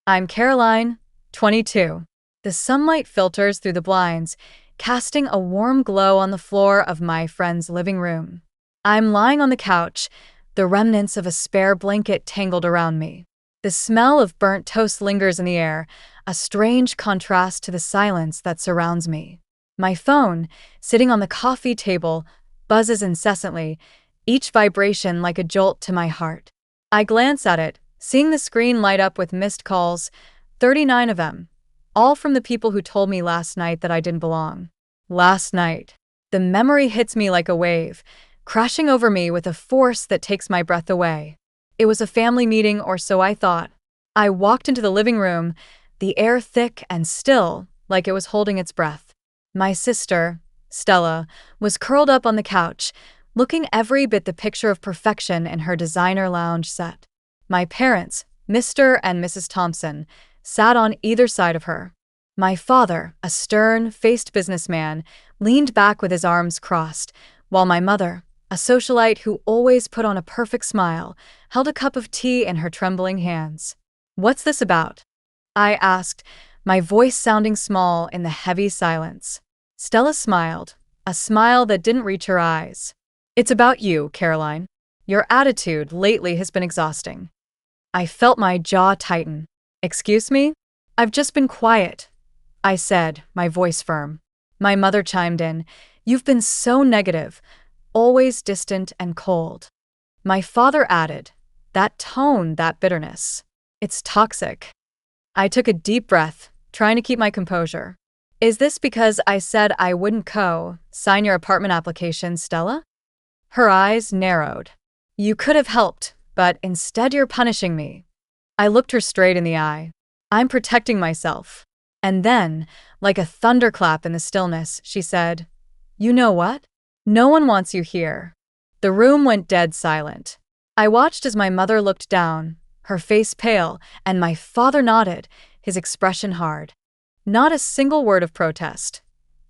I'm Caroline, 22. The sunlight filters through the blinds, casting a warm glow on the floor of my friend's living room. I'm lying on the couch, the remnants of a spare blanket tangled around me. The smell of burnt toast lingers in the air, a strange contrast to the silence that surrounds me. My phone, sitting on the coffee table, buzzes incessantly, each vibration like a jolt to my heart. I glance at it, seeing the screen light up with missed calls, 39 of them, all from the people who told me last night that I didn't belong. Last night. The memory hits me like a wave, crashing over me with a force that takes my breath away. It was a family meeting, or so I thought. I walked into the living room, the air thick and still, like it was holding its breath. My sister, Stella, was curled up on the couch, looking every bit the picture of perfection in her designer lounge set. My parents, Mr. and Mrs. Thompson, sat on either side of her. My father, a stern-faced businessman, leaned back with his arms crossed, while my mother, a socialite who always put on a perfect smile, held a cup of tea in her trembling hands. "What's this about?" I asked, my voice sounding small in the heavy silence. Stella smiled, a smile that didn't reach her eyes. "It's about you, Caroline. Your attitude lately has been exhausting." I felt my jaw tighten. "Excuse me? I've just been quiet," I said, my voice firm. My mother chimed in, "You've been so negative, always distant and cold." My father added, "That tone, that bitterness. It's toxic." I took a deep breath, trying to keep my composure. "Is this because I said I wouldn't sign your apartment application, Stella?" Her eyes narrowed. "You could have helped, but instead you're punishing me." I looked her straight in the eye. "I'm protecting myself." And then, like a thunderclap in the stillness, she said, "You know what? No one wants you here." The room went dead silent. I watched as my mother looked down, her face pale, and my father nodded, his expression hard. Not a single word of protest.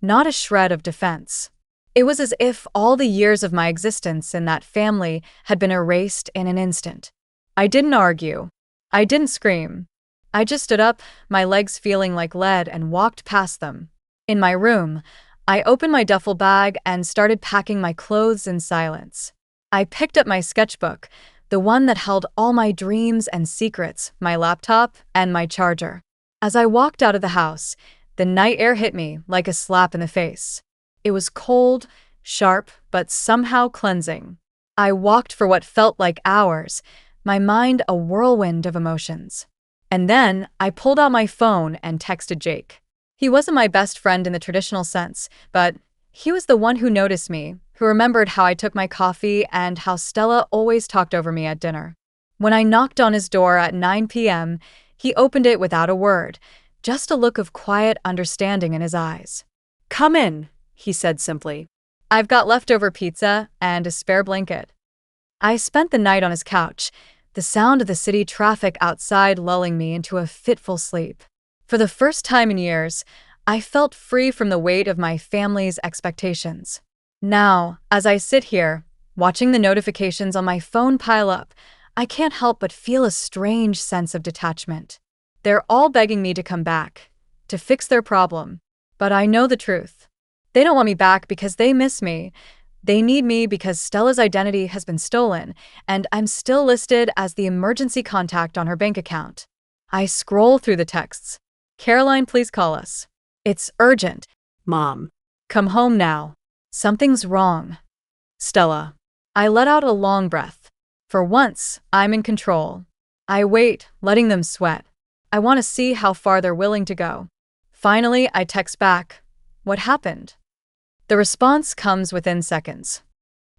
Not a shred of defense. It was as if all the years of my existence in that family had been erased in an instant. I didn't argue. I didn't scream. I just stood up, my legs feeling like lead, and walked past them. In my room, I opened my duffel bag and started packing my clothes in silence. I picked up my sketchbook, the one that held all my dreams and secrets, my laptop, and my charger. As I walked out of the house, the night air hit me like a slap in the face. It was cold, sharp, but somehow cleansing. I walked for what felt like hours, my mind a whirlwind of emotions. And then I pulled out my phone and texted Jake. He wasn't my best friend in the traditional sense, but he was the one who noticed me, who remembered how I took my coffee and how Stella always talked over me at dinner. When I knocked on his door at 9 p.m., he opened it without a word, just a look of quiet understanding in his eyes. "Come in," he said simply. "I've got leftover pizza and a spare blanket." I spent the night on his couch, the sound of the city traffic outside lulling me into a fitful sleep. For the first time in years, I felt free from the weight of my family's expectations. Now, as I sit here, watching the notifications on my phone pile up, I can't help but feel a strange sense of detachment. They're all begging me to come back, to fix their problem. But I know the truth. They don't want me back because they miss me. They need me because Stella's identity has been stolen, and I'm still listed as the emergency contact on her bank account. I scroll through the texts. "Caroline, please call us. It's urgent. Mom. Come home now. Something's wrong. Stella." I let out a long breath. For once, I'm in control. I wait, letting them sweat. I want to see how far they're willing to go. Finally, I text back, "What happened?" The response comes within seconds.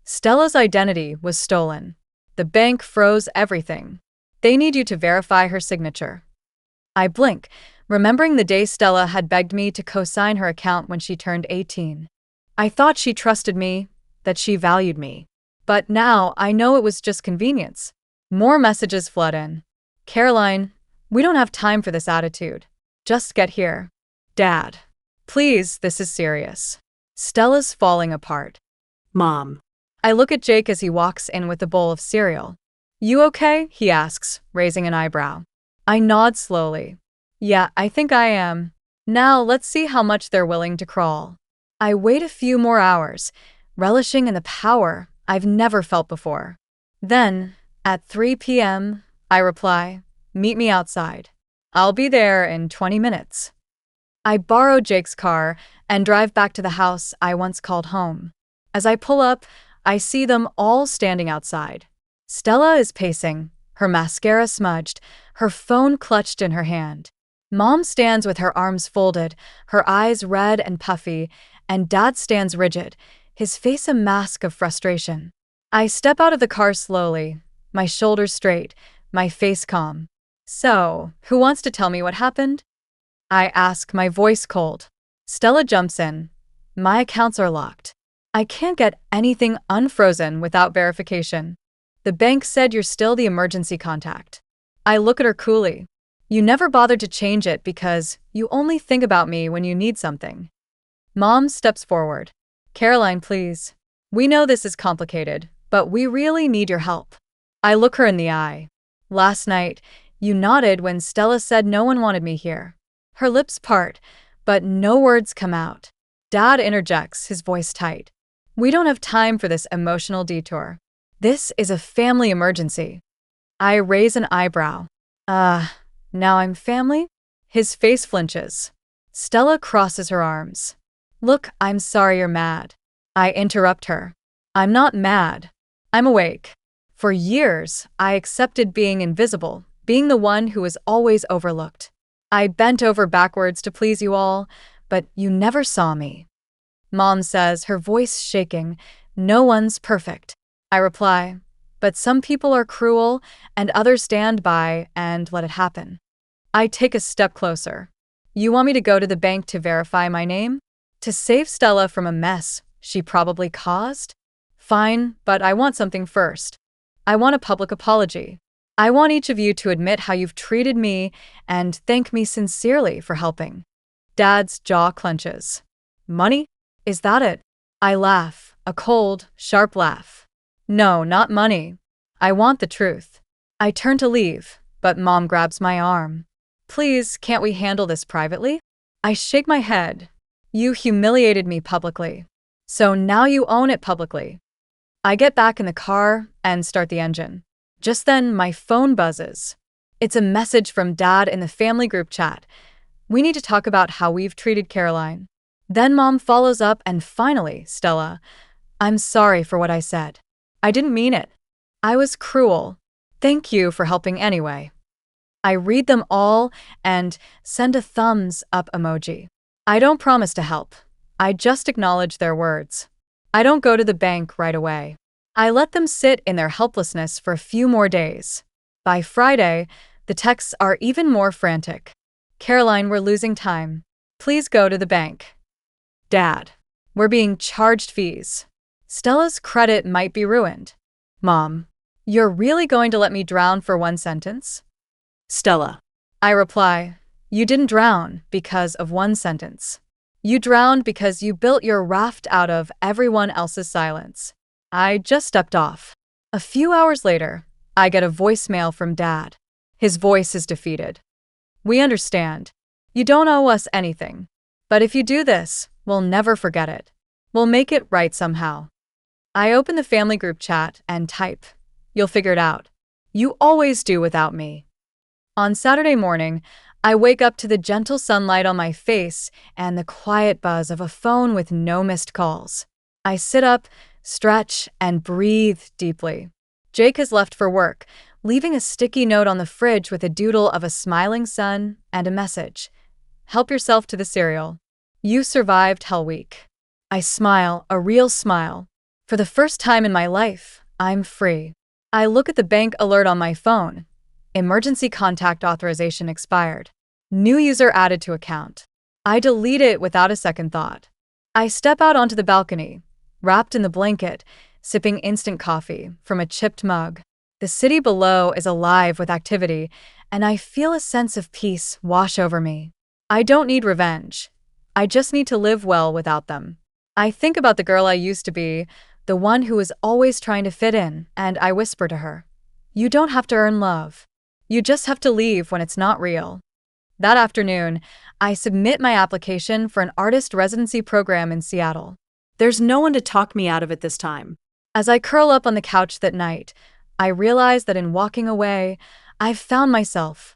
"Stella's identity was stolen. The bank froze everything. They need you to verify her signature." I blink, remembering the day Stella had begged me to co-sign her account when she turned 18. I thought she trusted me, that she valued me. But now I know it was just convenience. More messages flood in. "Caroline, we don't have time for this attitude. Just get here. Dad. Please, this is serious. Stella's falling apart. Mom." I look at Jake as he walks in with a bowl of cereal. "You okay?" he asks, raising an eyebrow. I nod slowly. Yeah, I think I am. Now let's see how much they're willing to crawl. I wait a few more hours, relishing in the power I've never felt before. Then, at 3 p.m., I reply, meet me outside. I'll be there in 20 minutes. I borrow Jake's car and drive back to the house I once called home. As I pull up, I see them all standing outside. Stella is pacing, her mascara smudged, her phone clutched in her hand. Mom stands with her arms folded, her eyes red and puffy, and Dad stands rigid, his face a mask of frustration. I step out of the car slowly, my shoulders straight, my face calm. So, who wants to tell me what happened? I ask, my voice cold. Stella jumps in. My accounts are locked. I can't get anything unfrozen without verification. The bank said you're still the emergency contact. I look at her coolly. You never bothered to change it because you only think about me when you need something. Mom steps forward. Caroline, please. We know this is complicated, but we really need your help. I look her in the eye. Last night, you nodded when Stella said no one wanted me here. Her lips part, but no words come out. Dad interjects, his voice tight. We don't have time for this emotional detour. This is a family emergency. I raise an eyebrow. Now I'm family? His face flinches. Stella crosses her arms. Look, I'm sorry you're mad. I interrupt her. I'm not mad. I'm awake. For years, I accepted being invisible, being the one who was always overlooked. I bent over backwards to please you all, but you never saw me. Mom says, her voice shaking, no one's perfect. I reply, but some people are cruel and others stand by and let it happen. I take a step closer. You want me to go to the bank to verify my name? To save Stella from a mess she probably caused? Fine, but I want something first. I want a public apology. I want each of you to admit how you've treated me and thank me sincerely for helping. Dad's jaw clenches. Money? Is that it? I laugh, a cold, sharp laugh. No, not money. I want the truth. I turn to leave, but Mom grabs my arm. Please, can't we handle this privately? I shake my head. You humiliated me publicly. So now you own it publicly. I get back in the car and start the engine. Just then, my phone buzzes. It's a message from Dad in the family group chat. We need to talk about how we've treated Caroline. Then Mom follows up and finally, Stella, I'm sorry for what I said. I didn't mean it. I was cruel. Thank you for helping anyway. I read them all and send a thumbs up emoji. I don't promise to help. I just acknowledge their words. I don't go to the bank right away. I let them sit in their helplessness for a few more days. By Friday, the texts are even more frantic. Caroline, we're losing time. Please go to the bank. Dad, we're being charged fees. Stella's credit might be ruined. Mom, you're really going to let me drown for one sentence? Stella. I reply, you didn't drown because of one sentence. You drowned because you built your raft out of everyone else's silence. I just stepped off. A few hours later, I get a voicemail from Dad. His voice is defeated. We understand. You don't owe us anything. But if you do this, we'll never forget it. We'll make it right somehow. I open the family group chat and type, you'll figure it out. You always do without me. On Saturday morning, I wake up to the gentle sunlight on my face and the quiet buzz of a phone with no missed calls. I sit up, stretch, and breathe deeply. Jake has left for work, leaving a sticky note on the fridge with a doodle of a smiling sun and a message. Help yourself to the cereal. You survived Hell Week. I smile, a real smile. For the first time in my life, I'm free. I look at the bank alert on my phone. Emergency contact authorization expired. New user added to account. I delete it without a second thought. I step out onto the balcony, wrapped in the blanket, sipping instant coffee from a chipped mug. The city below is alive with activity, and I feel a sense of peace wash over me. I don't need revenge. I just need to live well without them. I think about the girl I used to be, the one who was always trying to fit in, and I whisper to her, you don't have to earn love. You just have to leave when it's not real. That afternoon, I submit my application for an artist residency program in Seattle. There's no one to talk me out of it this time. As I curl up on the couch that night, I realize that in walking away, I've found myself.